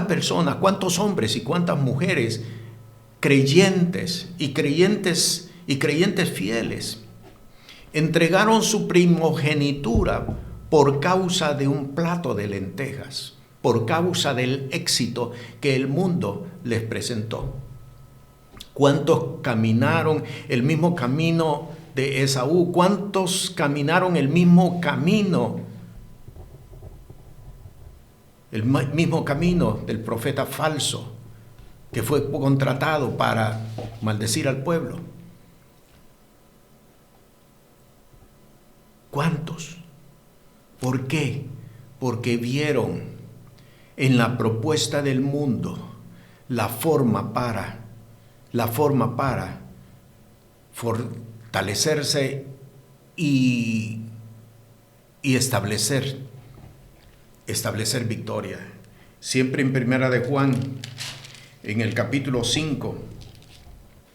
personas, cuántos hombres y cuántas mujeres creyentes fieles entregaron su primogenitura por causa de un plato de lentejas, por causa del éxito que el mundo les presentó? ¿Cuántos caminaron el mismo camino de Esaú? ¿Cuántos caminaron el mismo camino? El mismo camino del profeta falso que fue contratado para maldecir al pueblo. ¿Cuántos? ¿Por qué? Porque vieron en la propuesta del mundo la forma para fortalecerse y establecer victoria. Siempre en Primera de Juan, en el capítulo 5,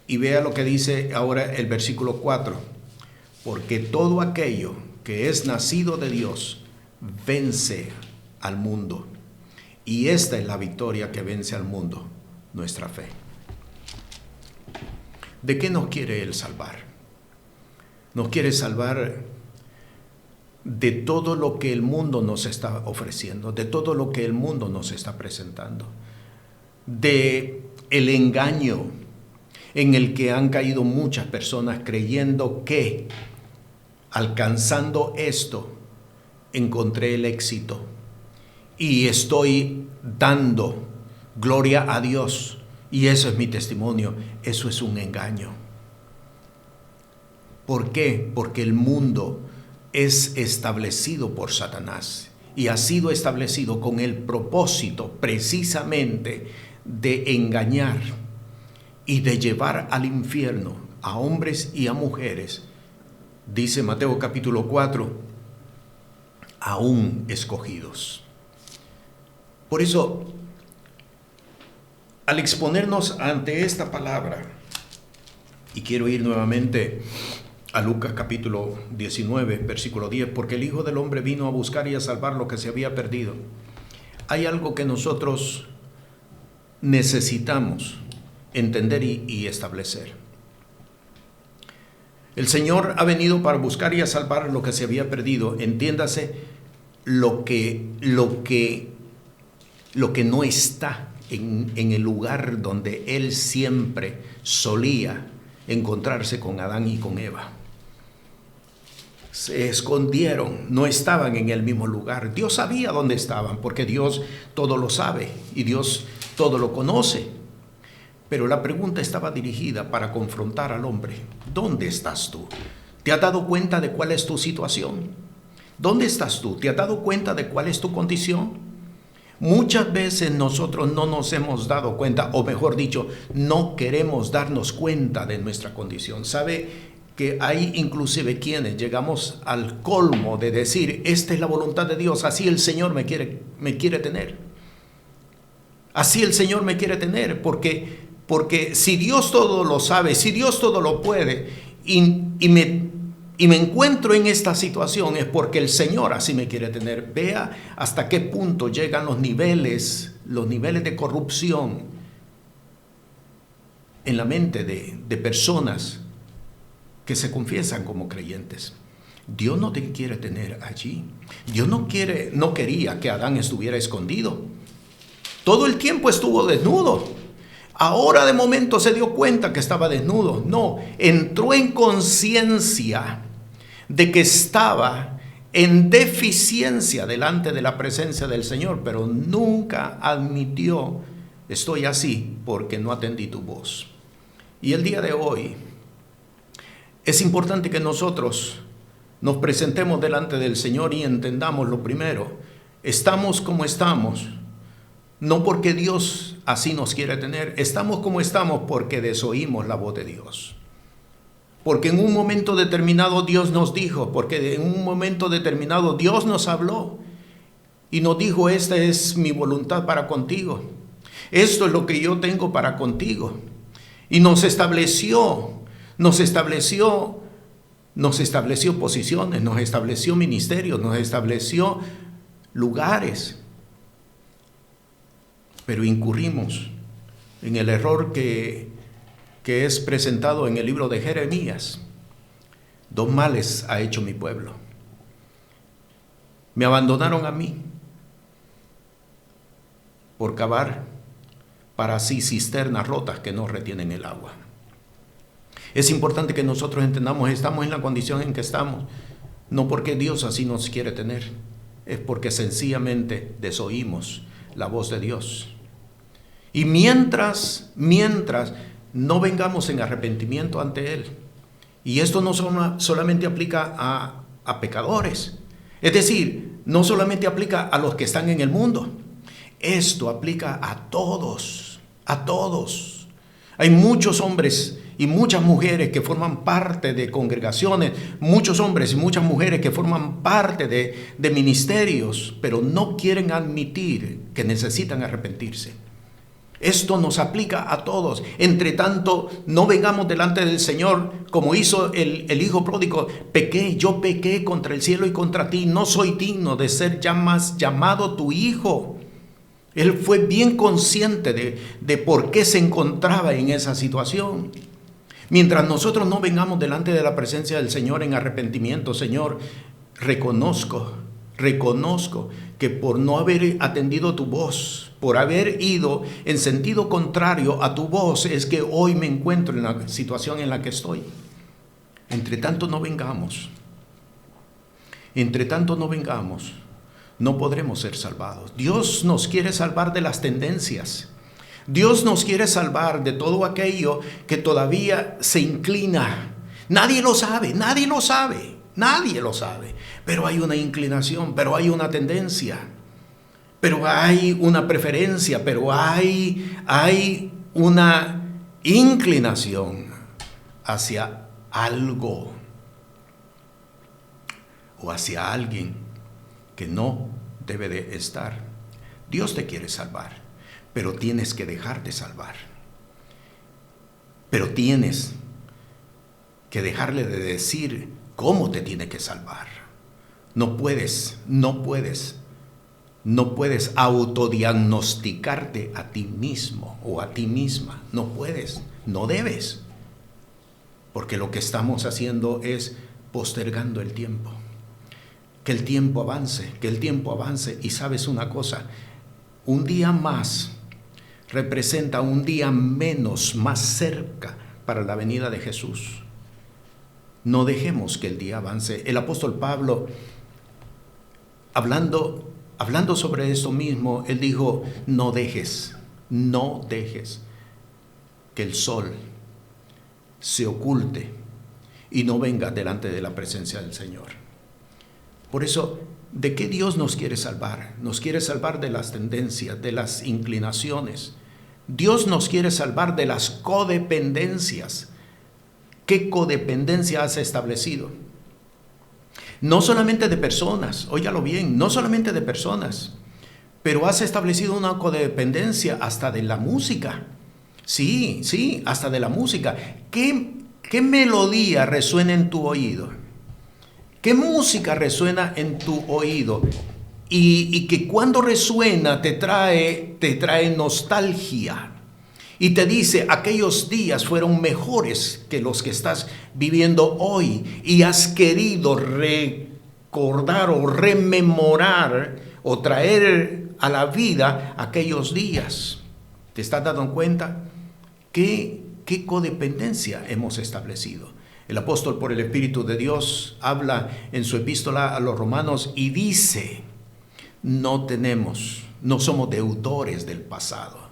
y vea lo que dice ahora el versículo 4, porque todo aquello que es nacido de Dios vence al mundo, y esta es la victoria que vence al mundo, nuestra fe. ¿De qué nos quiere Él salvar? Nos quiere salvar de todo lo que el mundo nos está ofreciendo, de todo lo que el mundo nos está presentando, de el engaño en el que han caído muchas personas creyendo que alcanzando esto encontré el éxito y estoy dando gloria a Dios y eso es mi testimonio. Eso es un engaño. ¿Por qué? Porque el mundo es establecido por Satanás y ha sido establecido con el propósito precisamente de engañar y de llevar al infierno a hombres y a mujeres, dice Mateo capítulo 4, aún escogidos. Por eso, al exponernos ante esta palabra, Y quiero ir nuevamente a Lucas capítulo 19, versículo 10, porque el Hijo del Hombre vino a buscar y a salvar lo que se había perdido. Hay algo que nosotros necesitamos entender y establecer. El Señor ha venido para buscar y a salvar lo que se había perdido. Entiéndase lo que no está en el lugar donde Él siempre solía encontrarse con Adán y con Eva. Se escondieron, no estaban en el mismo lugar. Dios sabía dónde estaban, porque Dios todo lo sabe y Dios todo lo conoce. Pero la pregunta estaba dirigida para confrontar al hombre. ¿Dónde estás tú? ¿Te has dado cuenta de cuál es tu situación? ¿Dónde estás tú? ¿Te has dado cuenta de cuál es tu condición? Muchas veces nosotros no nos hemos dado cuenta, o mejor dicho, no queremos darnos cuenta de nuestra condición. ¿Sabe que hay inclusive quienes llegamos al colmo de decir, esta es la voluntad de Dios, así el Señor me quiere tener? Así el Señor me quiere tener, porque si Dios todo lo sabe, si Dios todo lo puede, y me encuentro en esta situación, es porque el Señor así me quiere tener. Vea hasta qué punto llegan los niveles de corrupción en la mente de personas que se confiesan como creyentes. Dios no te quiere tener allí. Dios no quería que Adán estuviera escondido. Todo el tiempo estuvo desnudo. Ahora de momento se dio cuenta que estaba desnudo. No, entró en conciencia de que estaba en deficiencia delante de la presencia del Señor, pero nunca admitió, estoy así porque no atendí tu voz. Y el día de hoy es importante que nosotros nos presentemos delante del Señor y entendamos lo primero. Estamos como estamos, no porque Dios así nos quiere tener. Estamos como estamos porque desoímos la voz de Dios. Porque en un momento determinado Dios nos dijo, porque en un momento determinado Dios nos habló y nos dijo, esta es mi voluntad para contigo. Esto es lo que yo tengo para contigo. Y nos estableció posiciones, nos estableció ministerios, nos estableció lugares. Pero incurrimos en el error que es presentado en el libro de Jeremías. 2 males ha hecho mi pueblo. Me abandonaron a mí por cavar para sí cisternas rotas que no retienen el agua. Es importante que nosotros entendamos, estamos en la condición en que estamos, no porque Dios así nos quiere tener, es porque sencillamente desoímos la voz de Dios. Y mientras no vengamos en arrepentimiento ante Él, y esto no solamente aplica a pecadores, es decir, no solamente aplica a los que están en el mundo, esto aplica a todos, a todos. Hay muchos hombres y muchas mujeres que forman parte de congregaciones, muchos hombres y muchas mujeres que forman parte de ministerios, pero no quieren admitir que necesitan arrepentirse. Esto nos aplica a todos. Entre tanto, no vengamos delante del Señor como hizo el hijo pródigo. Yo pequé contra el cielo y contra ti. No soy digno de ser ya más llamado tu hijo. Él fue bien consciente de por qué se encontraba en esa situación. Mientras nosotros no vengamos delante de la presencia del Señor en arrepentimiento, Señor, reconozco que por no haber atendido tu voz, por haber ido en sentido contrario a tu voz, es que hoy me encuentro en la situación en la que estoy. Entre tanto no vengamos, no podremos ser salvados. Dios nos quiere salvar de las tendencias. Dios nos quiere salvar de todo aquello que todavía se inclina. Nadie lo sabe. Pero hay una inclinación, pero hay una tendencia, pero hay una preferencia, pero hay una inclinación hacia algo o hacia alguien que no debe de estar. Dios te quiere salvar, pero tienes que dejar de salvar. Pero tienes que dejarle de decir cómo te tiene que salvar. No puedes autodiagnosticarte a ti mismo o a ti misma. No puedes, no debes. Porque lo que estamos haciendo es postergando el tiempo. Que el tiempo avance. Y sabes una cosa, un día más representa un día menos, más cerca para la venida de Jesús. No dejemos que el día avance. El apóstol Pablo, hablando sobre esto mismo, él dijo, no dejes que el sol se oculte y no venga delante de la presencia del Señor. Por eso, ¿de qué Dios nos quiere salvar? Nos quiere salvar de las tendencias, de las inclinaciones. Dios nos quiere salvar de las codependencias. ¿Qué codependencia has establecido? No solamente de personas, óigalo bien, no solamente de personas, pero has establecido una codependencia hasta de la música. Sí, hasta de la música. ¿Qué melodía resuena en tu oído? ¿Qué música resuena en tu oído? Y que cuando resuena te trae nostalgia. Y te dice, aquellos días fueron mejores que los que estás viviendo hoy. Y has querido recordar o rememorar o traer a la vida aquellos días. ¿Te estás dando cuenta? ¿Qué codependencia hemos establecido? El apóstol, por el Espíritu de Dios, habla en su epístola a los Romanos y dice, no somos deudores del pasado.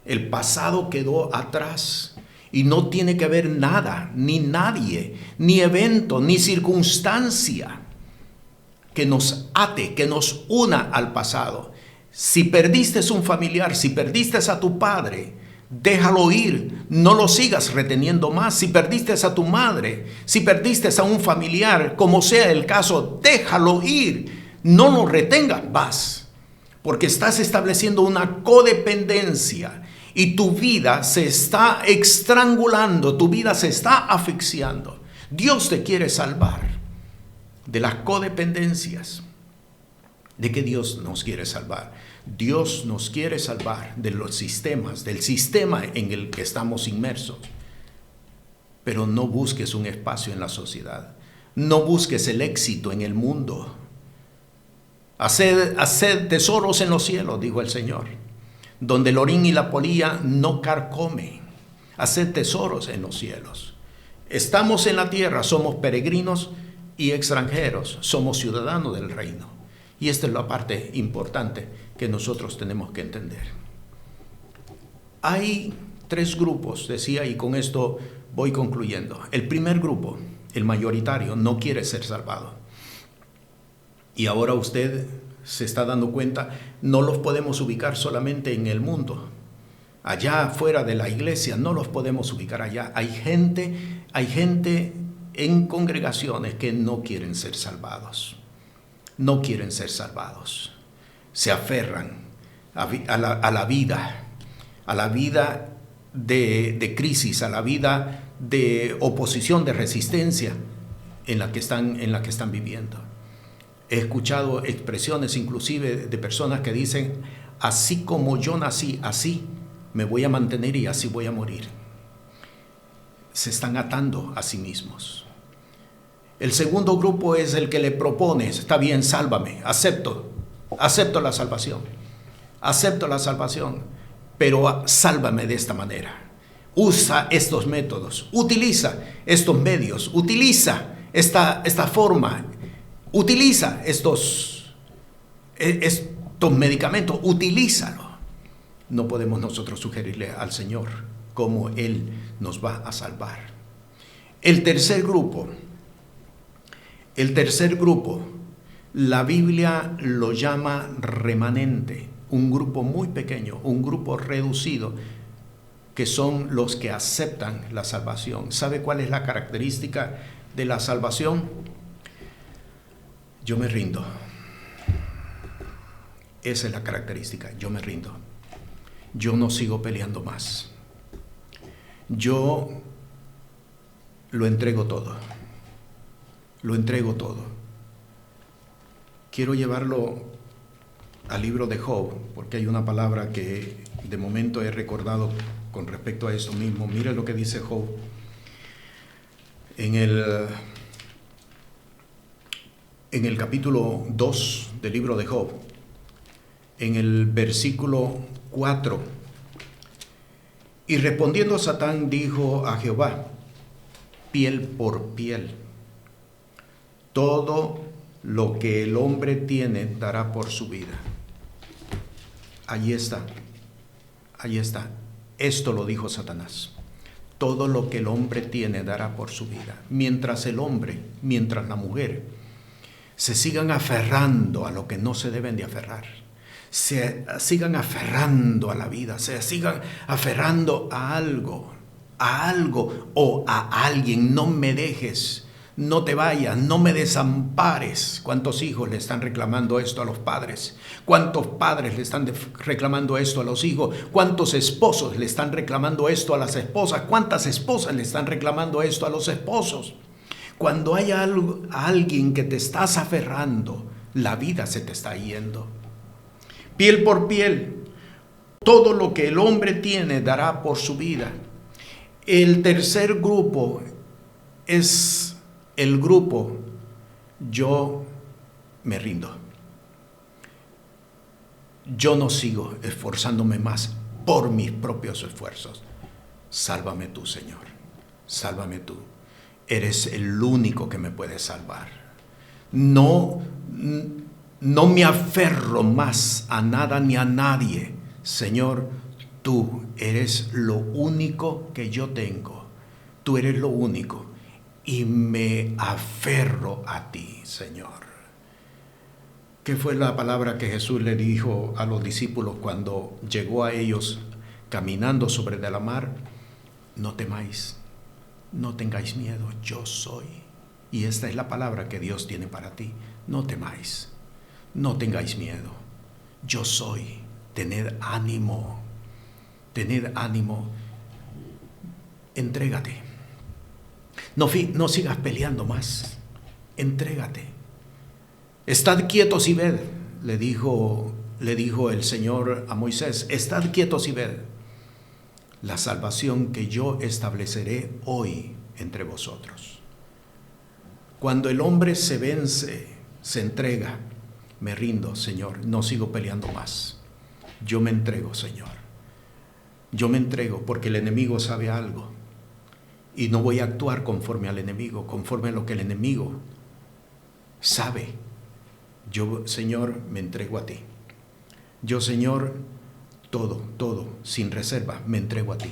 El pasado quedó atrás y no tiene que haber nada, ni nadie, ni evento, ni circunstancia que nos ate, que nos una al pasado. Si perdiste un familiar, si perdiste a tu padre, déjalo ir, no lo sigas reteniendo más. Si perdiste a tu madre, si perdiste a un familiar, como sea el caso, déjalo ir, no lo retengas más, porque estás estableciendo una codependencia y tu vida se está estrangulando, tu vida se está asfixiando. Dios te quiere salvar de las codependencias. ¿De qué Dios nos quiere salvar? Dios nos quiere salvar de los sistemas, del sistema en el que estamos inmersos. Pero no busques un espacio en la sociedad. No busques el éxito en el mundo. Haced tesoros en los cielos, dijo el Señor, donde el orín y la polilla no carcomen. Haced tesoros en los cielos. Estamos en la tierra, somos peregrinos y extranjeros, somos ciudadanos del reino. Y esta es la parte importante que nosotros tenemos que entender. Hay 3 grupos, decía, y con esto voy concluyendo. El primer grupo, el mayoritario, no quiere ser salvado. Y ahora usted se está dando cuenta, no los podemos ubicar solamente en el mundo. Allá fuera de la iglesia no los podemos ubicar allá. Hay gente en congregaciones que no quieren ser salvados. No quieren ser salvados. Se aferran a la vida de crisis, a la vida de oposición, de resistencia en la que están viviendo. He escuchado expresiones inclusive de personas que dicen, así como yo nací, así me voy a mantener y así voy a morir. Se están atando a sí mismos. El segundo grupo es el que le propone, está bien, sálvame, acepto la salvación, pero sálvame de esta manera. Usa estos métodos, utiliza estos medios, utiliza esta forma, utiliza estos medicamentos, utilízalo. No podemos nosotros sugerirle al Señor cómo Él nos va a salvar. El tercer grupo, la Biblia lo llama remanente, un grupo muy pequeño, un grupo reducido, que son los que aceptan la salvación. ¿Sabe cuál es la característica de la salvación? Yo me rindo. Esa es la característica, yo me rindo. Yo no sigo peleando más. Yo lo entrego todo. Lo entrego todo. Quiero llevarlo al libro de Job, porque hay una palabra que de momento he recordado con respecto a esto mismo. Mira lo que dice Job en el capítulo 2 del libro de Job, en el versículo 4. Y respondiendo Satán dijo a Jehová, piel por piel, todo lo que el hombre tiene dará por su vida. Allí está, allí está. Esto lo dijo Satanás. Todo lo que el hombre tiene dará por su vida. Mientras el hombre, mientras la mujer se sigan aferrando a lo que no se deben de aferrar, se sigan aferrando a la vida, se sigan aferrando a algo o a alguien. No me dejes, no te vayas, no me desampares. ¿Cuántos hijos le están reclamando esto a los padres? ¿Cuántos padres le están reclamando esto a los hijos? ¿Cuántos esposos le están reclamando esto a las esposas? ¿Cuántas esposas le están reclamando esto a los esposos? Cuando hay a alguien que te estás aferrando, la vida se te está yendo. Piel por piel, todo lo que el hombre tiene dará por su vida. El tercer grupo es el grupo yo me rindo. Yo no sigo esforzándome más por mis propios esfuerzos. Sálvame tú, Señor. Sálvame tú. Eres el único que me puede salvar. No me aferro más a nada ni a nadie. Señor, tú eres lo único que yo tengo. Tú eres lo único. Y me aferro a ti, Señor. ¿Qué fue la palabra que Jesús le dijo a los discípulos cuando llegó a ellos caminando sobre de la mar? No temáis, no tengáis miedo, yo soy. Y esta es la palabra que Dios tiene para ti. No temáis, no tengáis miedo, yo soy. Tened ánimo, tened ánimo. Entrégate. No sigas peleando más. Entrégate. Estad quietos y ved, le dijo el Señor a Moisés. Estad quietos y ved la salvación que yo estableceré hoy entre vosotros. Cuando el hombre se vence, se entrega, me rindo, Señor, no sigo peleando más. Yo me entrego, Señor. Yo me entrego porque el enemigo sabe algo. Y no voy a actuar conforme al enemigo, conforme a lo que el enemigo sabe. Yo, Señor, me entrego a ti. Yo, Señor, todo, sin reserva, me entrego a ti.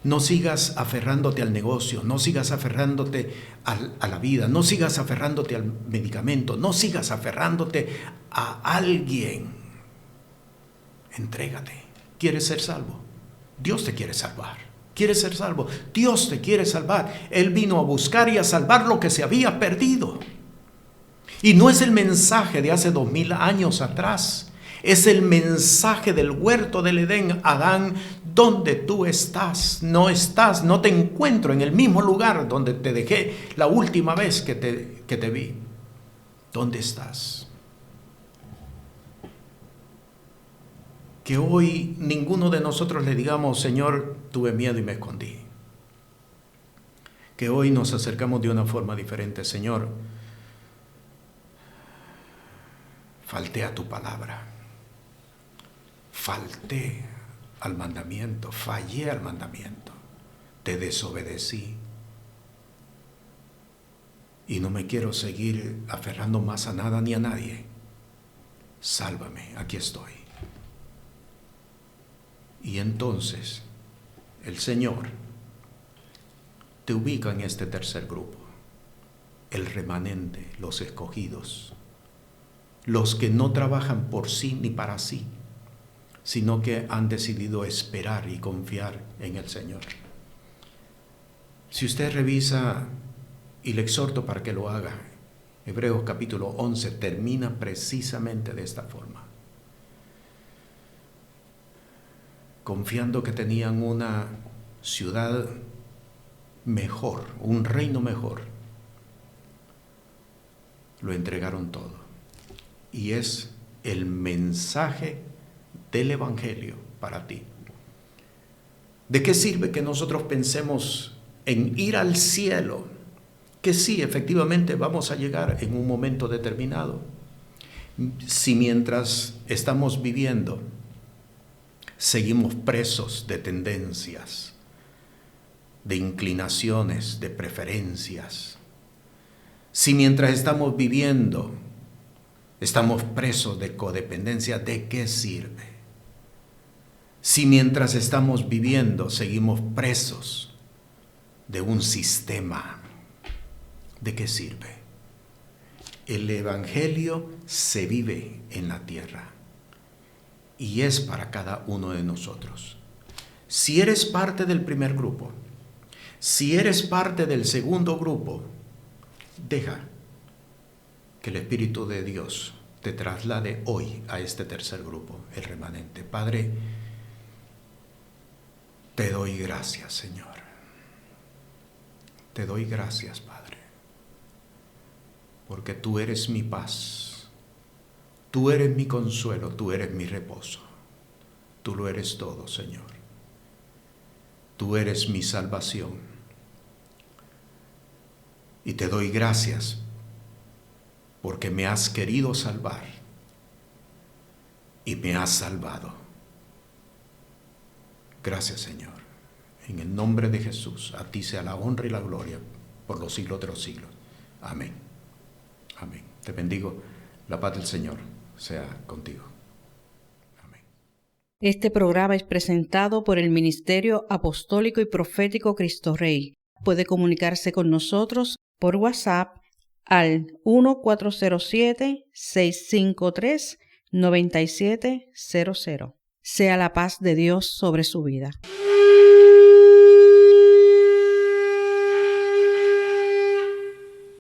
No sigas aferrándote al negocio, no sigas aferrándote a la vida, no sigas aferrándote al medicamento, no sigas aferrándote a alguien. Entrégate. ¿Quieres ser salvo? Dios te quiere salvar. ¿Quieres ser salvo? Dios te quiere salvar. Él vino a buscar y a salvar lo que se había perdido. Y no es el mensaje de hace 2000 años atrás. Es el mensaje del huerto del Edén. Adán, ¿dónde tú estás? No te encuentro en el mismo lugar donde te dejé la última vez que te vi. ¿Dónde estás? Que hoy ninguno de nosotros le digamos, Señor, tuve miedo y me escondí. Que hoy nos acercamos de una forma diferente. Señor, falté a tu palabra. Falté al mandamiento. Fallé al mandamiento. Te desobedecí. Y no me quiero seguir aferrando más a nada ni a nadie. Sálvame, aquí estoy. Y entonces el Señor te ubica en este tercer grupo, el remanente, los escogidos, los que no trabajan por sí ni para sí, sino que han decidido esperar y confiar en el Señor. Si usted revisa, y le exhorto para que lo haga, Hebreos capítulo 11 termina precisamente de esta forma. Confiando que tenían una ciudad mejor, un reino mejor. Lo entregaron todo. Y es el mensaje del Evangelio para ti. ¿De qué sirve que nosotros pensemos en ir al cielo? Que sí, efectivamente vamos a llegar en un momento determinado. Si mientras estamos viviendo seguimos presos de tendencias, de inclinaciones, de preferencias. Si mientras estamos viviendo estamos presos de codependencia, ¿de qué sirve? Si mientras estamos viviendo seguimos presos de un sistema, ¿de qué sirve? El Evangelio se vive en la tierra y es para cada uno de nosotros. Si eres parte del primer grupo, si eres parte del segundo grupo, deja que el Espíritu de Dios te traslade hoy a este tercer grupo, el remanente. Padre, te doy gracias, Señor. Te doy gracias, Padre, porque tú eres mi paz, tú eres mi consuelo, tú eres mi reposo. Tú lo eres todo, Señor. Tú eres mi salvación. Y te doy gracias porque me has querido salvar y me has salvado. Gracias, Señor. En el nombre de Jesús, a ti sea la honra y la gloria por los siglos de los siglos. Amén. Amén. Te bendigo. La paz del Señor sea contigo. Amén. Este programa es presentado por el Ministerio Apostólico y Profético Cristo Rey. Puede comunicarse con nosotros por WhatsApp al 1407-653-9700. Sea la paz de Dios sobre su vida.